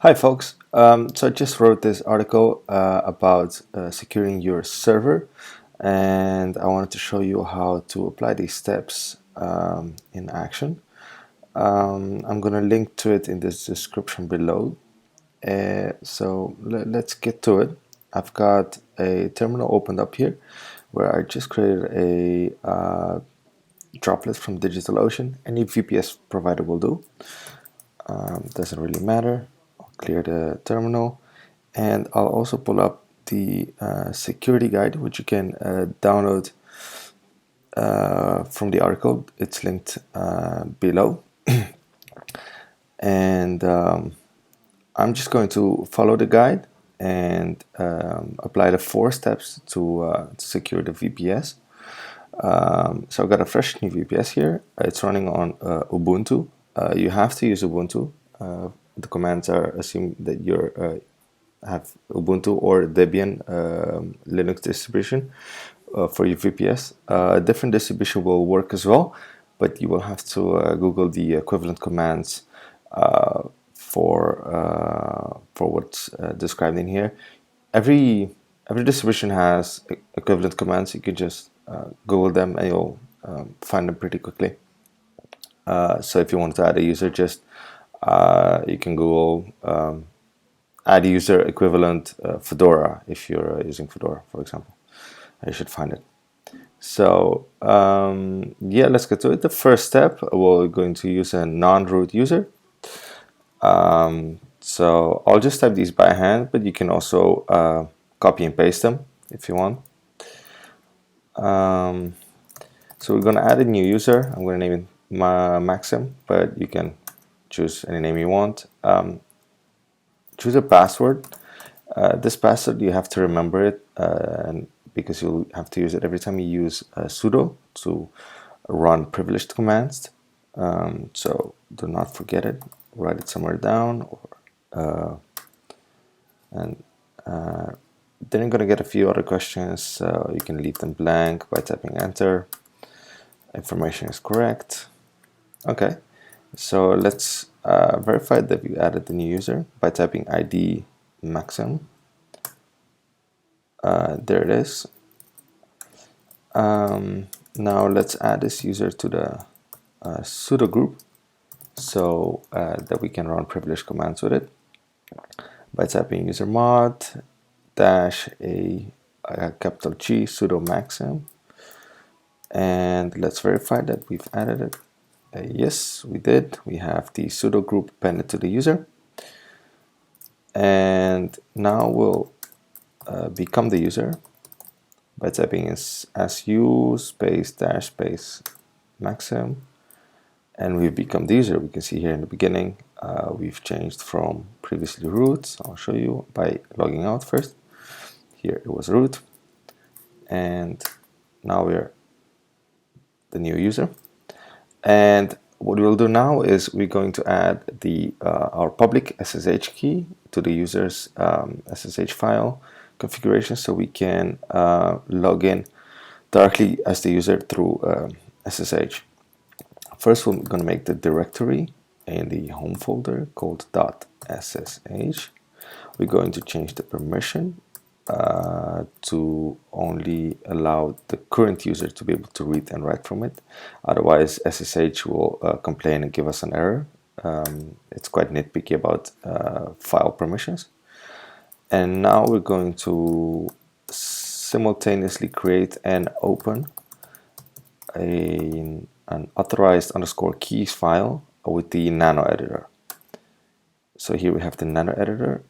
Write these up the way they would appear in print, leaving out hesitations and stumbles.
Hi, folks. So I just wrote this article about securing your server, and I wanted to show you how to apply these steps in action. I'm going to link to it in this description below. Let's get to it. I've got a terminal opened up here where I just created a droplet from DigitalOcean. Any VPS provider will do. Doesn't really matter. I'll clear the terminal, and I'll also pull up the security guide, which you can download from the article. It's linked below. And I'm just going to follow the guide and apply the 4 steps to secure the VPS. So I've got a fresh new VPS here. It's running on Ubuntu. You have to use Ubuntu. The commands are assume that you have Ubuntu or Debian Linux distribution for your VPS. A different distribution will work as well, but you will have to Google the equivalent commands for what's described in here. Every distribution has equivalent commands. You can just Google them and you'll find them pretty quickly. So if you want to add a user, just you can Google add user equivalent Fedora if you're using Fedora, for example. You should find it. So yeah, let's get to it. The first step, we're going to use a non-root user. So I'll just type these by hand, but you can also copy and paste them if you want. So we're going to add a new user. I'm going to name it Maxim, but you can choose any name you want. Choose a password. This password, you have to remember it, and because you'll have to use it every time you use sudo to run privileged commands. So do not forget it. Write it somewhere down, and then you're going to get a few other questions. So you can leave them blank by typing enter. Information is correct. Okay, so let's verify that we added the new user by typing ID Maxim. There it is. Now let's add this user to the sudo group so that we can run privileged commands with it by typing usermod -a capital G sudo maxim, and let's verify that we've added it. Yes, we did. We have the sudo group appended to the user, and now we'll become the user by typing su space dash space maxim, and we've become the user. We can see here in the beginning we've changed from previously root. I'll show you by logging out first. Here it was root, and now we're the new user. And what we'll do now is we're going to add the our public SSH key to the user's SSH file configuration, so we can log in directly as the user through SSH. First, we're going to make the directory in the home folder called .ssh. We're going to change the permission to only allow the current user to be able to read and write from it. Otherwise, SSH will complain and give us an error. It's quite nitpicky about file permissions. And now we're going to simultaneously create and open an authorized _keys file with the nano editor. So here we have the nano editor.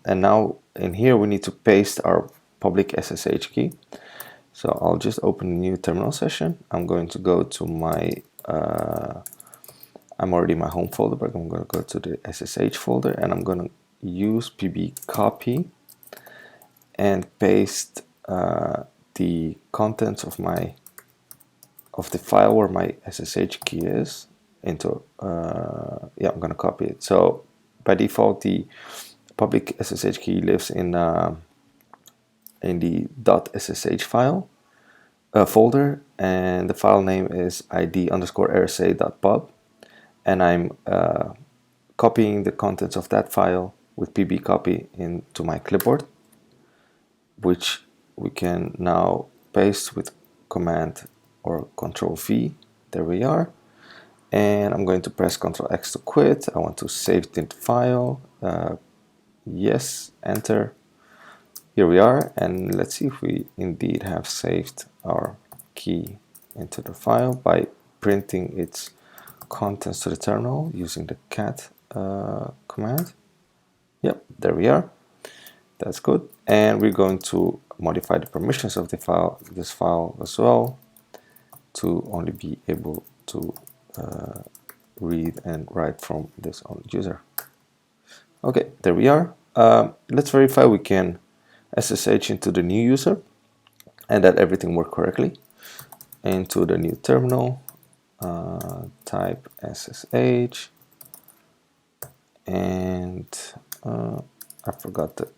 And now in here we need to paste our public SSH key. So I'll just open a new terminal session. I'm going to go to my, I'm already in my home folder, but I'm going to go to the SSH folder, and I'm going to use pb copy and paste the contents of the file where my SSH key is into, yeah, I'm going to copy it. So by default, the public SSH key lives in the .ssh file folder, and the file name is id_rsa.pub, and I'm copying the contents of that file with pb copy into my clipboard, which we can now paste with Command or Control V. There we are. And I'm going to press Control X to quit. I want to save the file. Yes, enter. Here we are, and let's see if we indeed have saved our key into the file by printing its contents to the terminal using the cat command. Yep, there we are. That's good. And we're going to modify the permissions of this file as well, to only be able to read and write from this own user. Okay, there we are. Let's verify we can SSH into the new user and that everything worked correctly. Into the new terminal, type SSH, and I forgot the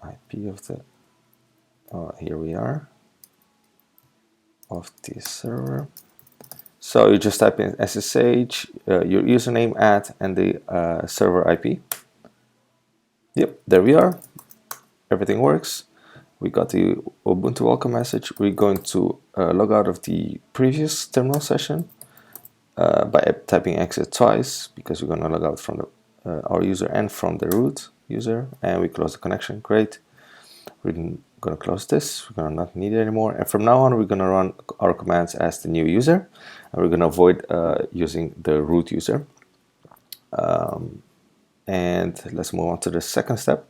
IP of the, here we are, of the server. So you just type in SSH, your username at, and the server IP. Yep, there we are. Everything works. We got the Ubuntu welcome message. We're going to log out of the previous terminal session by typing exit twice, because we're going to log out from the, our user and from the root user, and we close the connection. Great. We're going to close this. We're going to not need it anymore. And from now on, we're going to run our commands as the new user, and we're going to avoid using the root user. And let's move on to the second step,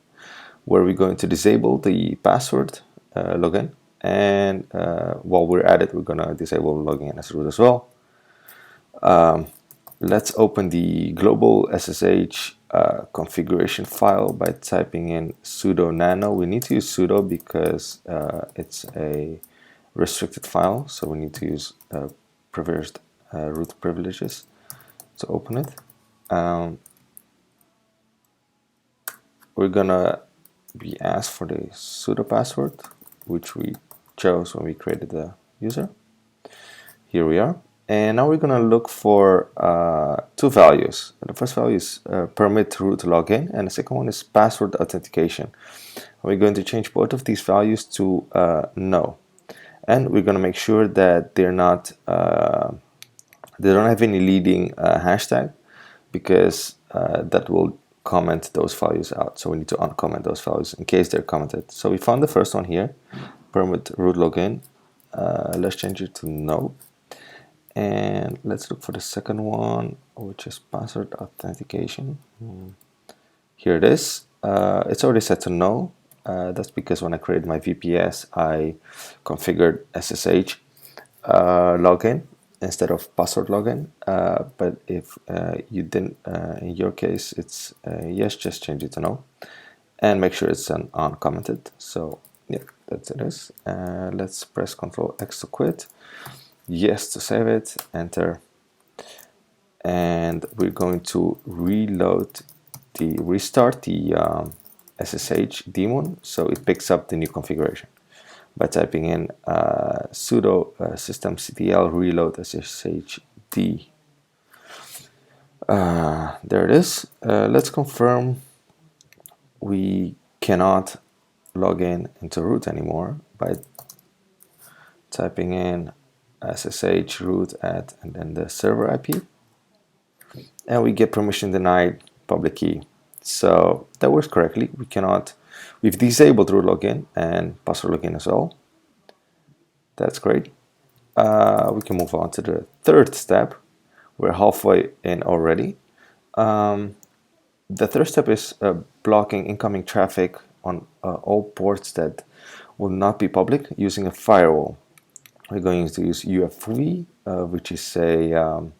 where we're going to disable the password login. And while we're at it, we're going to disable login as root as well. Let's open the global SSH configuration file by typing in sudo nano. We need to use sudo because it's a restricted file, so we need to use privileged root privileges to open it. We're gonna be asked for the sudo password, which we chose when we created the user. Here we are. And now we're going to look for two values. The first value is permit root login, and the second one is password authentication. We're going to change both of these values to no, and we're going to make sure that they're not they don't have any leading hashtag, because that will comment those values out. So we need to uncomment those values in case they're commented. So we found the first one here, permit root login. Let's change it to no. And let's look for the second one, which is password authentication. Here it is. It's already set to no. That's because when I created my VPS, I configured SSH login instead of password login. But if you didn't, in your case, it's yes, just change it to no. And make sure it's an uncommented. So yeah, that's it is. Let's press Ctrl X to quit. Yes to save it, enter, and we're going to restart the SSH daemon, so it picks up the new configuration by typing in sudo systemctl reload sshd. There it is. Let's confirm we cannot log in into root anymore by typing in SSH root at and then the server IP, and we get permission denied public key. So that works correctly. We've disabled root login and password login as well. That's great. We can move on to the third step. We're halfway in already. The third step is blocking incoming traffic on all ports that will not be public using a firewall. We're going to use UFV, which is a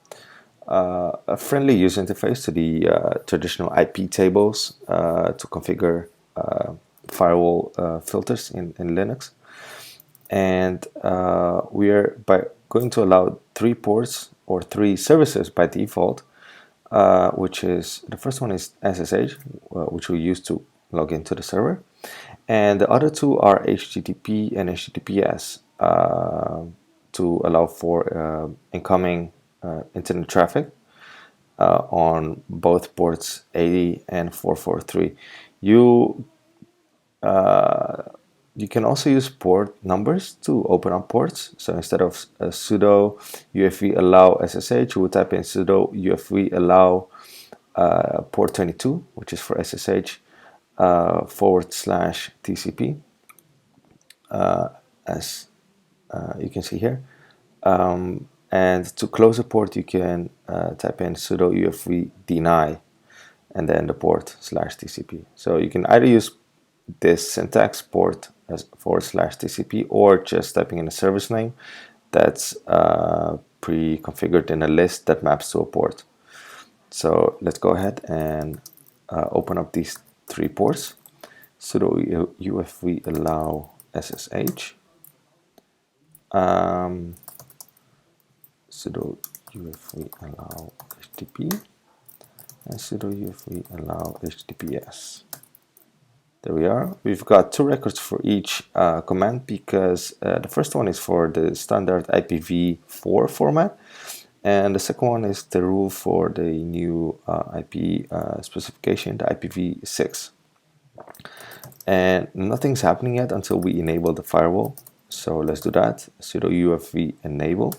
friendly user interface to the traditional IP tables to configure firewall filters in Linux. And we are going to allow 3 ports or 3 services by default, which is, the first one is SSH, which we use to log into the server. And the other 2 are HTTP and HTTPS to allow for incoming internet traffic on both ports 80 and 443. You you can also use port numbers to open up ports. So instead of sudo UFV allow SSH, you would type in sudo UFV allow port 22, which is for SSH, / TCP, as you can see here. And to close a port, you can type in sudo UFV deny and then the port / TCP. So you can either use this syntax port as / TCP or just typing in a service name that's pre-configured in a list that maps to a port. So let's go ahead and open up these 3 ports. Sudo UFV allow SSH, sudo UFV allow HTTP, and sudo UFV allow HTTPS. There we are. We've got 2 records for each command because the first one is for the standard IPv4 format, and the second one is the rule for the new IP specification, the IPv6. And nothing's happening yet until we enable the firewall. So let's do that. Sudo UFV enable,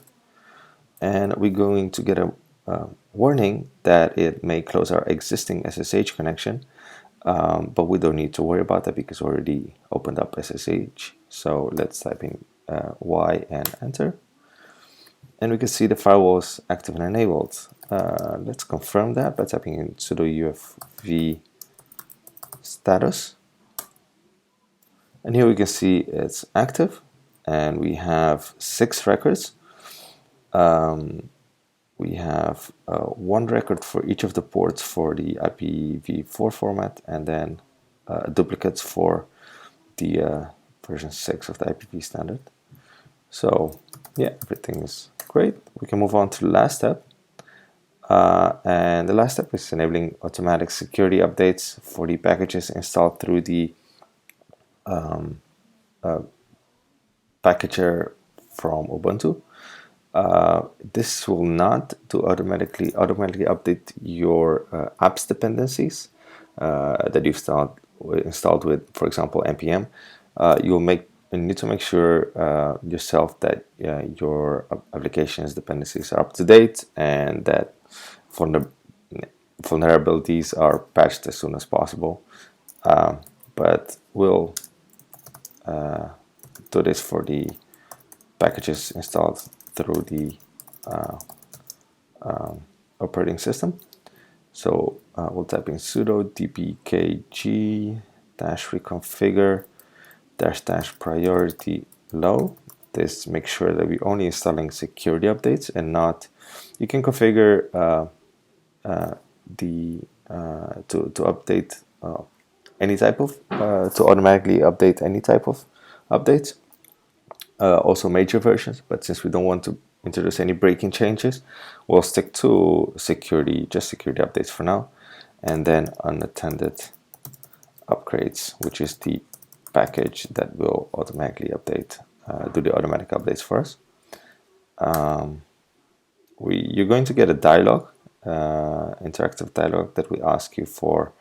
and we're going to get a warning that it may close our existing SSH connection. But we don't need to worry about that because we already opened up SSH. So let's type in Y and enter. And we can see the firewall is active and enabled. Let's confirm that by typing in sudo UFV status. And here we can see it's active and we have 6 records. We have 1 record for each of the ports for the IPv4 format, and then duplicates for the version 6 of the IPv standard. So yeah, everything is great. We can move on to the last step. And the last step is enabling automatic security updates for the packages installed through the packager from Ubuntu. This will not automatically update your apps dependencies that you've installed with, for example, npm. You need to make sure yourself that your application's dependencies are up to date and that vulnerabilities are patched as soon as possible. But we'll do this for the packages installed through the operating system. So we'll type in sudo dpkg -reconfigure --priority low. This makes sure that we're only installing security updates and not. You can configure to update any type of to automatically update any type of updates. Also major versions, but since we don't want to introduce any breaking changes, we'll stick to security updates for now, and then unattended upgrades, which is the package that will automatically update, do the automatic updates for us. You're going to get a dialog, interactive dialog that we ask you for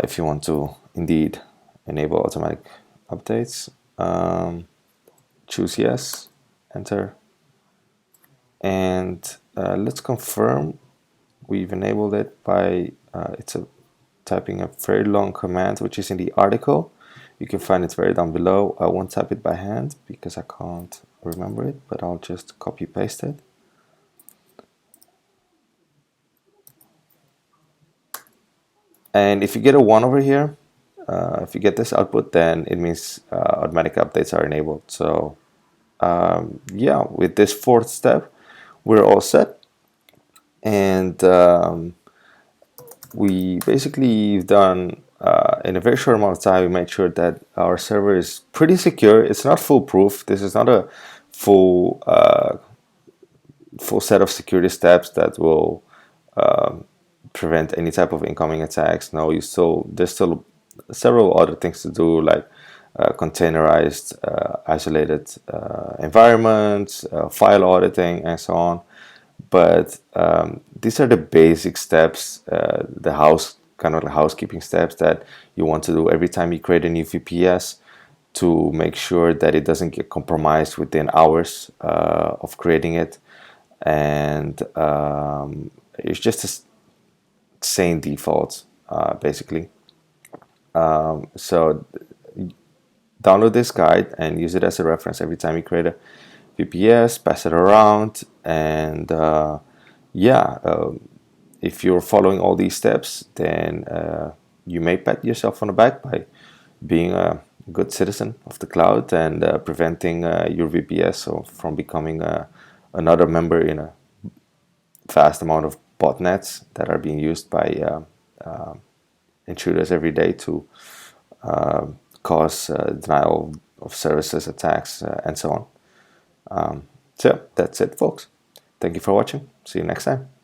if you want to indeed enable automatic updates. Choose yes, enter, and let's confirm we've enabled it by typing a very long command which is in the article. You can find it right down below. I won't type it by hand because I can't remember it, but I'll just copy paste it. And if you get a 1 over here, if you get this output, then it means automatic updates are enabled. So yeah, with this 4th step, we're all set. And we basically done, in a very short amount of time, we made sure that our server is pretty secure. It's not foolproof. This is not a full set of security steps that will prevent any type of incoming attacks. No, there's still several other things to do, like containerized, isolated environments, file auditing, and so on. but these are the basic steps, the kind of the housekeeping steps that you want to do every time you create a new VPS to make sure that it doesn't get compromised within hours of creating it. And it's just a same default, basically. So download this guide and use it as a reference every time you create a VPS, pass it around, and yeah, if you're following all these steps, then you may pat yourself on the back by being a good citizen of the cloud and preventing your VPS from becoming another member in a vast amount of botnets that are being used by intruders every day to cause denial of services attacks and so on. So that's it, folks. Thank you for watching. See you next time.